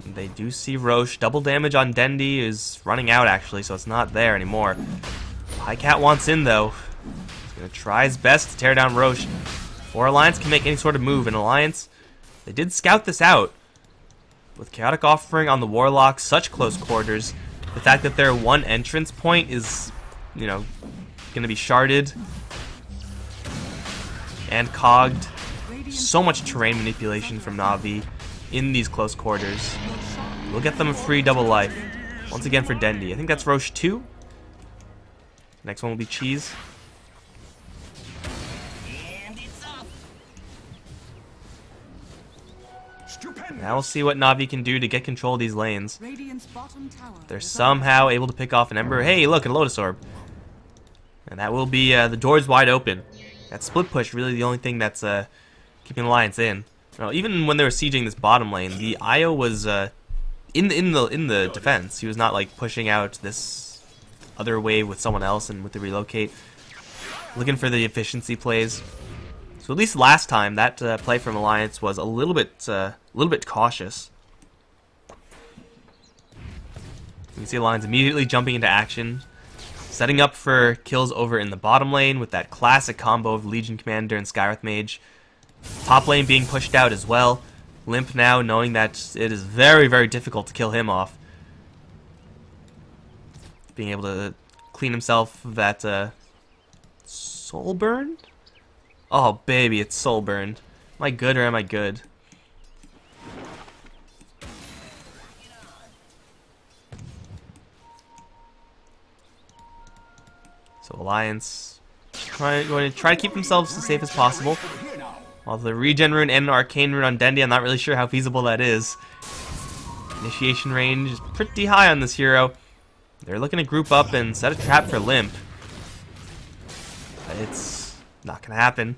And they do see Roche. Double damage on Dendi is running out actually, so it's not there anymore. Pycat wants in though. He's gonna try his best to tear down Roche. Before Alliance can make any sort of move, and Alliance, they did scout this out. With Chaotic Offering on the Warlock, such close quarters, the fact that their one entrance point is, going to be sharded and cogged. So much terrain manipulation from Navi in these close quarters. We'll get them a free double life. Once again for Dendi. I think that's Roche 2. Next one will be Cheese. Now we'll see what Navi can do to get control of these lanes. They're somehow able to pick off an Ember. Hey, look, a Lotus Orb. And that will be the doors wide open. That split push really the only thing that's keeping Alliance in. Even when they were sieging this bottom lane, the IO was in the defense. He was not like pushing out this other wave with someone else and with the relocate, looking for the efficiency plays. So at least last time, that play from Alliance was a little bit cautious. You can see Alliance immediately jumping into action, setting up for kills over in the bottom lane with that classic combo of Legion Commander and Skywrath Mage. Top lane being pushed out as well. Limp now knowing that it is very, very difficult to kill him off. Being able to clean himself of that soul burn? Oh baby, it's soul burned. Am I good or am I good? So Alliance going to try to keep themselves as safe as possible. While the regen rune and an arcane rune on Dendi, I'm not really sure how feasible that is. Initiation range is pretty high on this hero. They're looking to group up and set a trap for Limp. But it's not going to happen.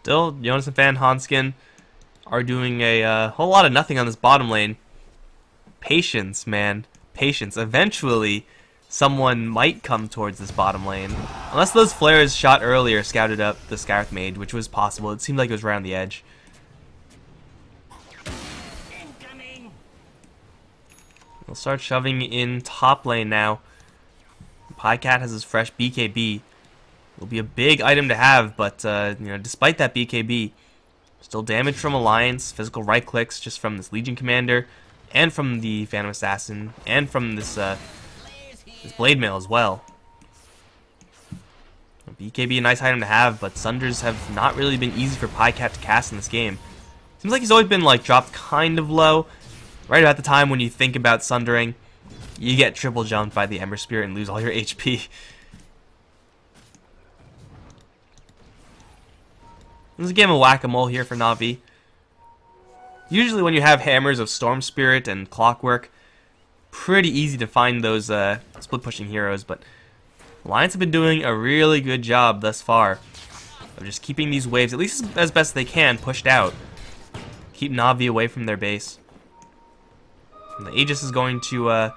Still, Jonas and Van Hanskin are doing a whole lot of nothing on this bottom lane. Patience, man. Patience. Eventually, someone might come towards this bottom lane. Unless those flares shot earlier scouted up the Scarith Mage, which was possible. It seemed like it was right on the edge. We'll start shoving in top lane now. PieCat has his fresh BKB. Will be a big item to have, but you know, despite that BKB, still damage from Alliance, physical right clicks just from this Legion Commander, and from the Phantom Assassin, and from this Blade Mail as well. BKB a nice item to have, but Sunders have not really been easy for PieCat to cast in this game. Seems like he's always been like dropped kind of low. Right about the time when you think about Sundering, you get triple jumped by the Ember Spirit and lose all your HP. This is a game of whack-a-mole here for Navi. Usually when you have hammers of Storm Spirit and Clockwork, pretty easy to find those split-pushing heroes, but Alliance have been doing a really good job thus far of just keeping these waves, at least as best they can, pushed out. Keep Navi away from their base. And the Aegis is going to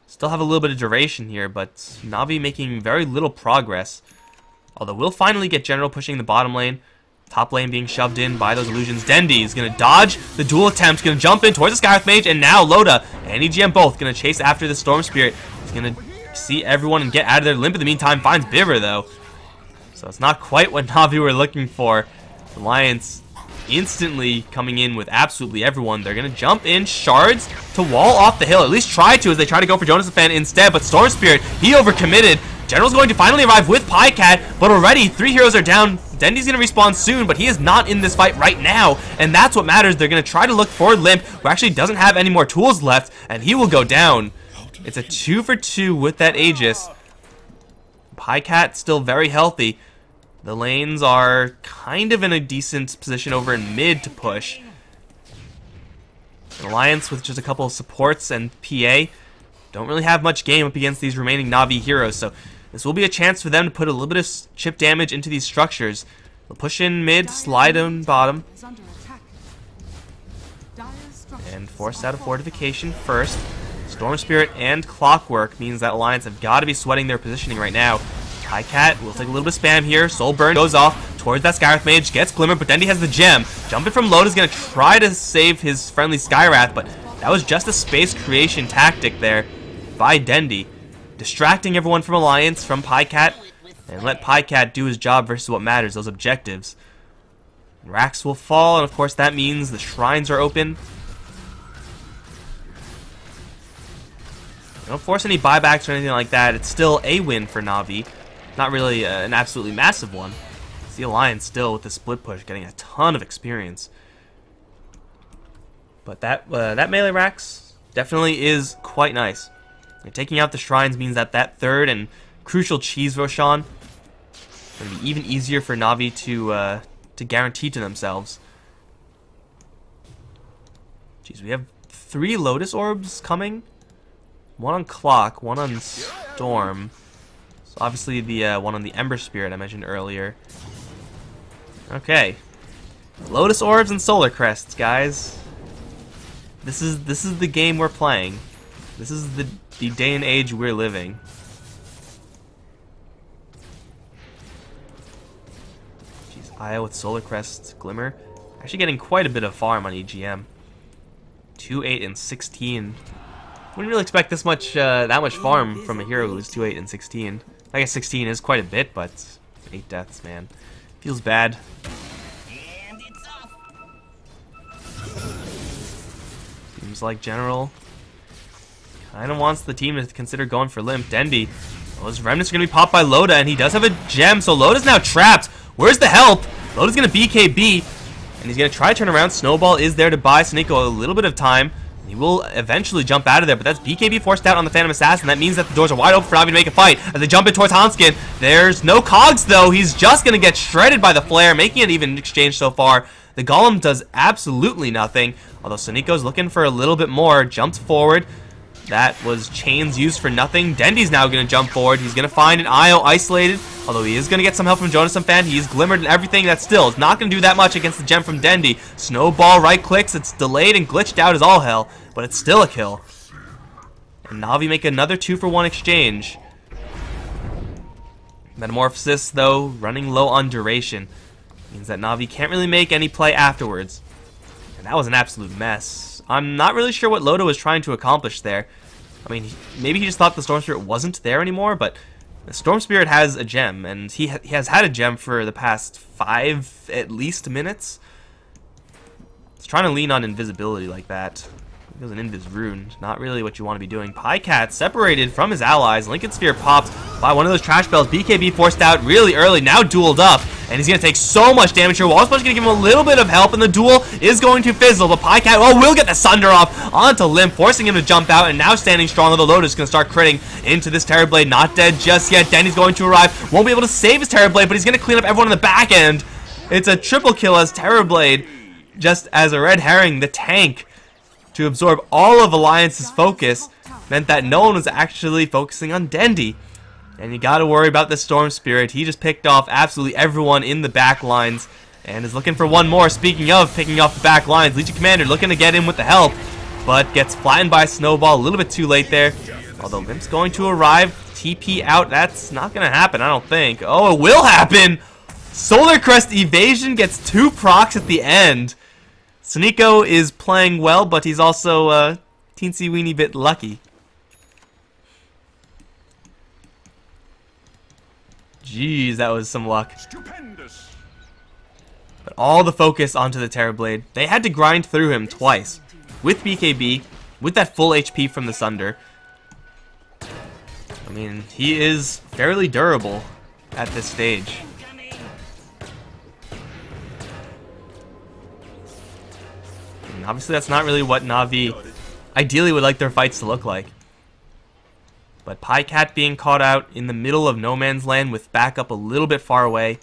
still have a little bit of duration here, but Navi making very little progress. Although we'll finally get General pushing the bottom lane. Top lane being shoved in by those illusions. Dendi is going to dodge the dual attempt. Going to jump in towards the Scarith Mage. And now Loda and EGM both going to chase after the Storm Spirit. He's going to see everyone and get out of there. Limp in the meantime finds Biver though. So it's not quite what Navi were looking for. Alliance instantly coming in with absolutely everyone. They're going to jump in shards to wall off the hill. At least try to, as they try to go for Jonas and Fan instead. But Storm Spirit, he overcommitted. General's going to finally arrive with PieCat, but already 3 heroes are down. Dendi's going to respawn soon, but he is not in this fight right now, and that's what matters. They're going to try to look for Limp, who actually doesn't have any more tools left, and he will go down. It's a 2 for 2 with that Aegis. PieCat still very healthy. The lanes are kind of in a decent position over in mid to push. An Alliance with just a couple of supports and PA don't really have much game up against these remaining Navi heroes, so this will be a chance for them to put a little bit of chip damage into these structures. They'll push in mid, slide in bottom, and force out a fortification first. Storm Spirit and Clockwork means that Alliance have got to be sweating their positioning right now. PieCat will take a little bit of spam here. Soul Burn goes off towards that Scarith Mage, gets Glimmer, but Dendi has the gem. Jumping from Loda's going to try to save his friendly Skywrath, but that was just a space creation tactic there by Dendi. Distracting everyone from Alliance, from PieCat, and let PieCat do his job versus what matters, those objectives. Racks will fall, and of course that means the shrines are open. Don't force any buybacks or anything like that. It's still a win for Navi. Not really an absolutely massive one. It's the Alliance still with the split push getting a ton of experience. But that melee racks definitely is quite nice. And taking out the shrines means that that third and crucial cheese Roshan will be even easier for Navi to guarantee to themselves. Jeez, we have 3 Lotus Orbs coming. 1 on Clock, 1 on Storm. So obviously the one on the Ember Spirit I mentioned earlier. Okay. Lotus Orbs and Solar Crests, guys. This is the game we're playing. This is the day and age we're living. Jeez, Aya with Solar Crest Glimmer. Actually getting quite a bit of farm on EGM. 2, 8, and 16. Wouldn't really expect this much, that much farm from a hero who's 2, 8, and 16. I guess 16 is quite a bit, but 8 deaths, man. Feels bad. Seems like General kind of wants the team to consider going for Limp. Dendi. Well, his remnants are going to be popped by Loda, and he does have a gem, so Loda's now trapped. Where's the help? Loda's going to BKB, and he's going to try to turn around. Snowball is there to buy Sneeko a little bit of time. He will eventually jump out of there, but that's BKB forced out on the Phantom Assassin. That means that the doors are wide open for Navi to make a fight. As they jump in towards Hanskin, there's no cogs, though. He's just going to get shredded by the flare, making it even exchange so far. The Golem does absolutely nothing, although Sneeko's looking for a little bit more. Jumps forward. That was chains used for nothing. Dendy's now going to jump forward. He's going to find an IO isolated. Although he is going to get some help from Jonas and Fan. He's glimmered and everything. That still is not going to do that much against the gem from Dendy. Snowball right clicks. It's delayed and glitched out as all hell. But it's still a kill. And Navi make another 2-for-1 exchange. Metamorphosis, though, running low on duration. Means that Navi can't really make any play afterwards. And that was an absolute mess. I'm not really sure what Loda was trying to accomplish there. I mean, maybe he just thought the Storm Spirit wasn't there anymore, but the Storm Spirit has a gem, and he has had a gem for the past 5 at least minutes. He's trying to lean on invisibility like that. It was an invis rune, not really what you want to be doing. Pycat separated from his allies. Lincoln Sphere popped by one of those trash bells. BKB forced out really early, now dueled up, and he's going to take so much damage here. Wall's going to give him a little bit of help, and the duel is going to fizzle, but Pycat, will get the Sunder off onto Limp, forcing him to jump out, and now standing strong. The Lotus is going to start critting into this Terrorblade. Not dead just yet. Denny's going to arrive. Won't be able to save his Terrorblade, but he's going to clean up everyone in the back end. It's a triple kill as Terrorblade, just as a red herring, the tank, to absorb all of Alliance's focus, meant that no one was actually focusing on Dendy. And you gotta worry about the Storm Spirit. He just picked off absolutely everyone in the back lines and is looking for one more. Speaking of picking off the back lines, Legion Commander looking to get in with the help, but gets flattened by Snowball a little bit too late there. Although Limp's going to arrive, TP out. That's not gonna happen, I don't think. Oh, it will happen! Solar Crest Evasion gets 2 procs at the end. Sneeko is playing well, but he's also teensy weeny bit lucky. Jeez, that was some luck. Stupendous. But all the focus onto the Terrorblade. They had to grind through him twice. With BKB, with that full HP from the Sunder. I mean, he is fairly durable at this stage. And obviously that's not really what Navi ideally would like their fights to look like. But Pycat being caught out in the middle of no man's land with backup a little bit far away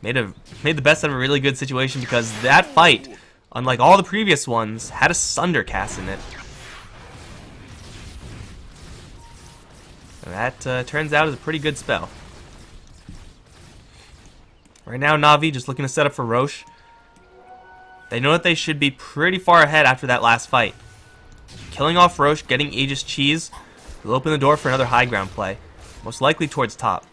made the best of a really good situation, because that fight, unlike all the previous ones, had a Sunder cast in it. And that turns out is a pretty good spell. Right now Navi just looking to set up for Roche. They know that they should be pretty far ahead after that last fight. Killing off Roche, getting Aegis Cheese, will open the door for another high ground play. Most likely towards top.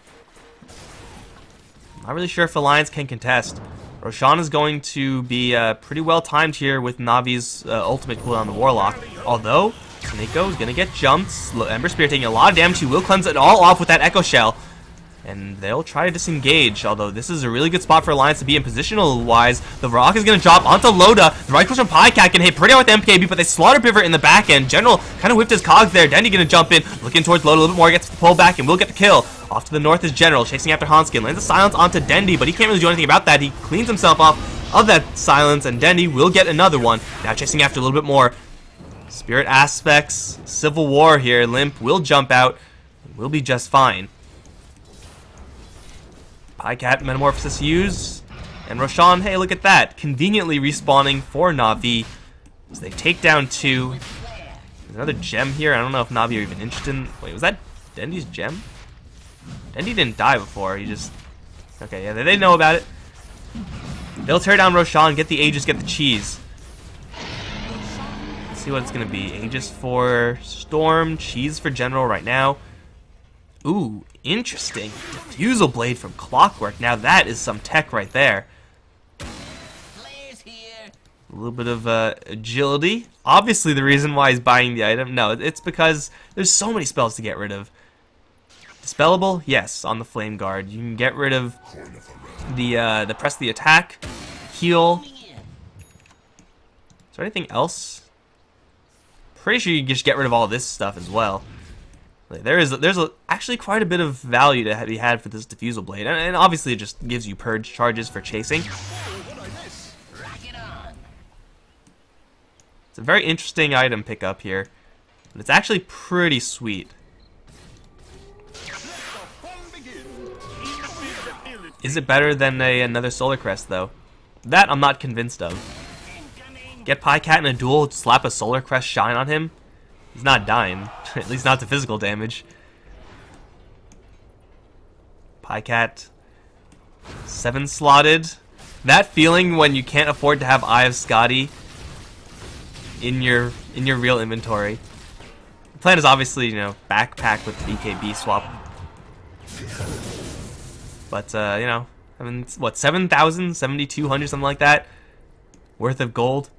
Not really sure if Alliance can contest. Roshan is going to be pretty well timed here with Navi's ultimate cooldown on the Warlock. Although, Sneeko is going to get jumped. Ember Spear taking a lot of damage. He will cleanse it all off with that Echo Shell. And they'll try to disengage, although this is a really good spot for Alliance to be in positional-wise. The Rock is going to drop onto Loda. The right push from Pycat can hit pretty hard with MKB, but they slaughter Pivot in the back end. General kind of whipped his cogs there. Dendy going to jump in, looking towards Loda a little bit more, gets the pull back, and will get the kill. Off to the north is General, chasing after Hanskin. Lands a silence onto Dendy, but he can't really do anything about that. He cleans himself off of that silence, and Dendy will get another one. Now chasing after a little bit more. Spirit aspects, Civil War here. Limp will jump out, and will be just fine. Pycat Metamorphosis used, and Roshan, hey, look at that, conveniently respawning for Navi as they take down 2. There's another gem here. I don't know if Navi are even interested in. Wait, was that Dendy's gem? Dendy didn't die before. He just. Okay, yeah, they know about it. They'll tear down Roshan, get the Aegis, get the cheese. Let's see what it's gonna be. Aegis for Storm, cheese for General right now. Ooh, interesting. Diffusal Blade from Clockwork. Now that is some tech right there. A little bit of agility. Obviously the reason why he's buying the item. No, it's because there's so many spells to get rid of. Dispellable? Yes, on the Flame Guard. You can get rid of the press the attack, heal. Is there anything else? Pretty sure you can just get rid of all this stuff as well. There's actually quite a bit of value to be had for this Diffusal Blade, and obviously it just gives you purge charges for chasing. It's a very interesting item pickup here, but it's actually pretty sweet. Is it better than another Solar Crest though? That I'm not convinced of. get Pycat in a duel, slap a Solar Crest Shine on him. He's not dying, at least not to physical damage. Pycat, 7 slotted. That feeling when you can't afford to have Eye of Scotty in your real inventory. The plan is obviously, you know, backpack with the BKB swap. But you know, I mean, what, 7,000, 7,200, something like that worth of gold.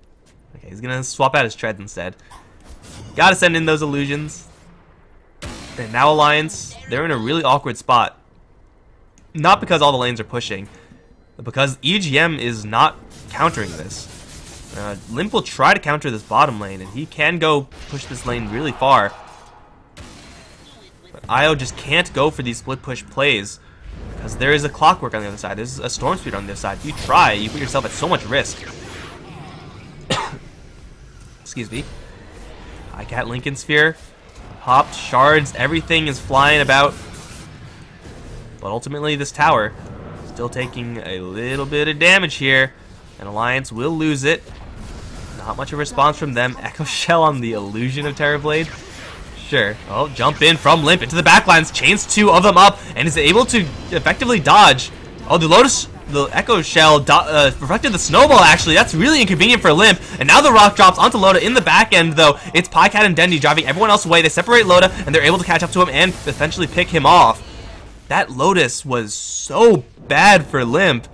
Okay, he's gonna swap out his treads instead. Gotta send in those illusions. And now Alliance, they're in a really awkward spot. Not because all the lanes are pushing, but because EGM is not countering this. Limp will try to counter this bottom lane, and he can go push this lane really far. But Io just can't go for these split push plays, because there is a Clockwork on the other side. There's a Storm Speed on the other side. If you try, you put yourself at so much risk. Excuse me. Pycat Lincoln Sphere. Popped, shards, everything is flying about. But ultimately, this tower still taking a little bit of damage here. And Alliance will lose it. Not much of a response from them. Echo Shell on the illusion of Terrorblade. Sure. Oh, jump in from Limp into the backlines. Chains 2 of them up and is able to effectively dodge. Oh, the Echo Shell reflected the snowball, actually. That's really inconvenient for Limp. And now the rock drops onto Loda in the back end, though. It's Pycat and Dendy driving everyone else away. They separate Loda, and they're able to catch up to him and essentially pick him off. That Lotus was so bad for Limp.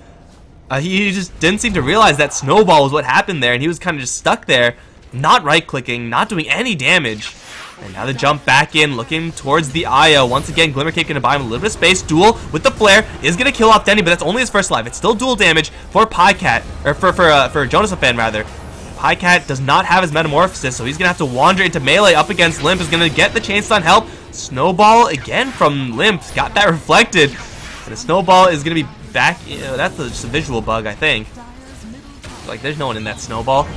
He just didn't seem to realize that snowball was what happened there, and he was kind of just stuck there, not right-clicking, not doing any damage. And now the jump back in, looking towards the Io. Once again, Glimmer Cape gonna buy him a little bit of space. Duel with the flare is gonna kill off Denny, but that's only his first life. It's still dual damage for Pycat, or for Jonas Fan rather. Pycat does not have his Metamorphosis, so he's gonna have to wander into melee up against Limp. Is gonna get the chain stun help. Snowball again from Limp, got that reflected. And the snowball is gonna be back. You know, that's just a visual bug, I think. Like, there's no one in that snowball.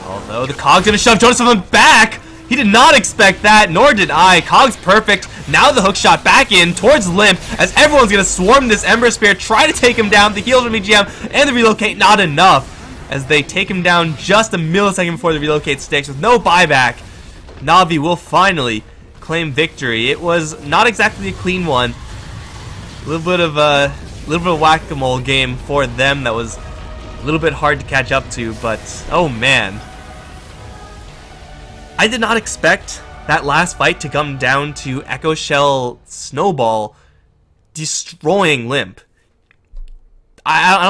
Although the Cog's gonna shove Jonas Fan back. He did not expect that, nor did I. Cog's perfect. Now the hook shot back in towards Limp as everyone's going to swarm this Ember Spear, try to take him down. The heals from EGM and the relocate, not enough. As they take him down just a millisecond before the relocate sticks with no buyback. Navi will finally claim victory. It was not exactly a clean one. A little bit of whack-a-mole game for them that was a little bit hard to catch up to, but oh man. I did not expect that last fight to come down to Echo Shell Snowball destroying Limp. I